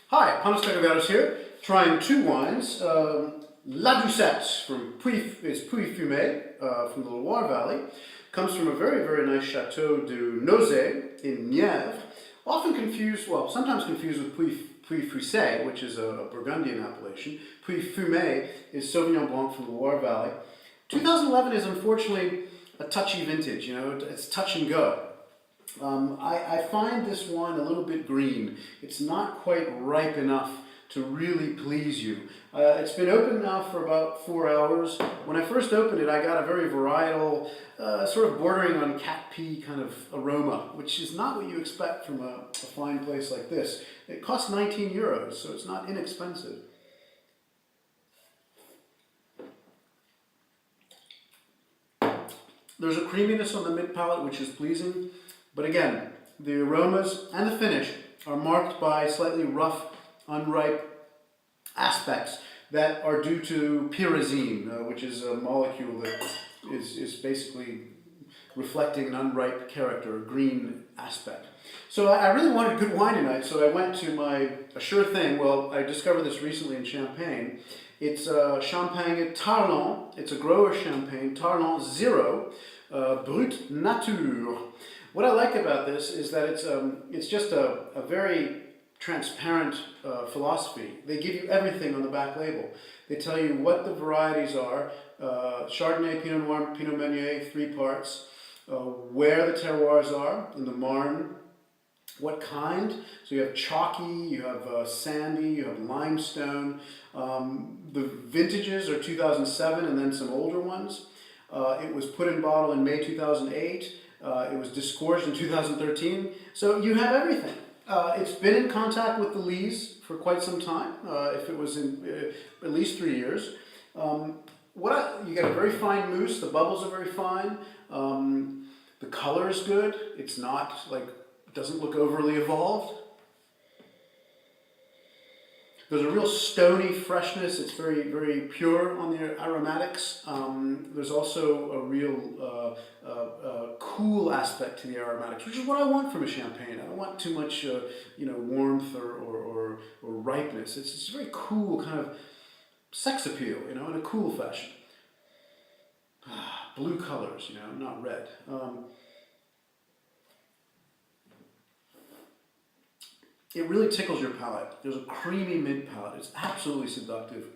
Hi, Panos here, trying two wines. Ladoucette from Pouilly-Fumé from the Loire Valley. Comes from a very, very nice Chateau de Nozay in Nièvre. Sometimes confused with Pouilly Fuissé, which is a Burgundian appellation. Pouilly-Fumé is Sauvignon Blanc from the Loire Valley. 2011 is unfortunately a touchy vintage, it's touch and go. I find this wine a little bit green. It's not quite ripe enough to really please you. It's been open now for about 4 hours. When I first opened it, I got a very varietal, sort of bordering on cat pee kind of aroma, which is not what you expect from a fine place like this. It costs 19 euros, so it's not inexpensive. There's a creaminess on the mid palate which is pleasing, but again, the aromas and the finish are marked by slightly rough, unripe aspects that are due to pyrazine, which is a molecule that is basically reflecting an unripe character, a green aspect. So I really wanted good wine tonight, so I went to a sure thing. Well, I discovered this recently in Champagne. It's Champagne Tarlant. It's a grower champagne, Tarlant Zero, Brut Nature. What I like about this is that it's just a very transparent philosophy. They give you everything on the back label. They tell you what the varieties are, Chardonnay, Pinot Noir, Pinot Meunier, 3 parts, where the terroirs are, in the Marne, what kind. So you have chalky, you have sandy, you have limestone. The vintages are 2007 and then some older ones. It was put in bottle in May 2008. It was disgorged in 2013. So you have everything. It's been in contact with the lees for quite some time, if it was in at least 3 years. You get a very fine mousse, the bubbles are very fine, the color is good, it's not it doesn't look overly evolved. There's a real stony freshness, it's very, very pure on the aromatics. There's also a real cool aspect to the aromatics, which is what I want from a champagne. I don't want too much warmth or ripeness. It's a very cool kind of sex appeal, in a cool fashion. Blue colors, not red. It really tickles your palate. There's a creamy mid palate. It's absolutely seductive.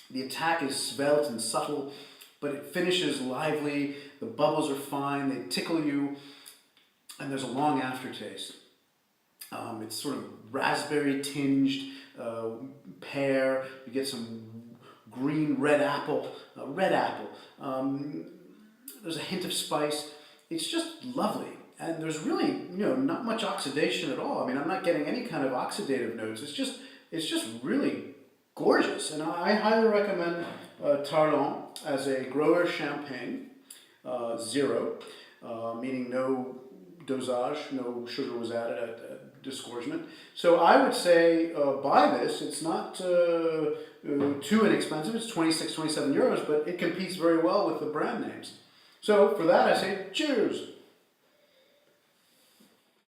The attack is svelte and subtle, but it finishes lively. The bubbles are fine. They tickle you, and there's a long aftertaste. It's sort of raspberry tinged, pear. You get some green red apple. There's a hint of spice. It's just lovely. And there's really, not much oxidation at all. I mean, I'm not getting any kind of oxidative notes. It's just really gorgeous. And I highly recommend Tarlant as a grower champagne, zero, meaning no dosage, no sugar was added at disgorgement. So I would say buy this. It's not too inexpensive. It's 26, 27 euros, but it competes very well with the brand names. So for that, I say cheers.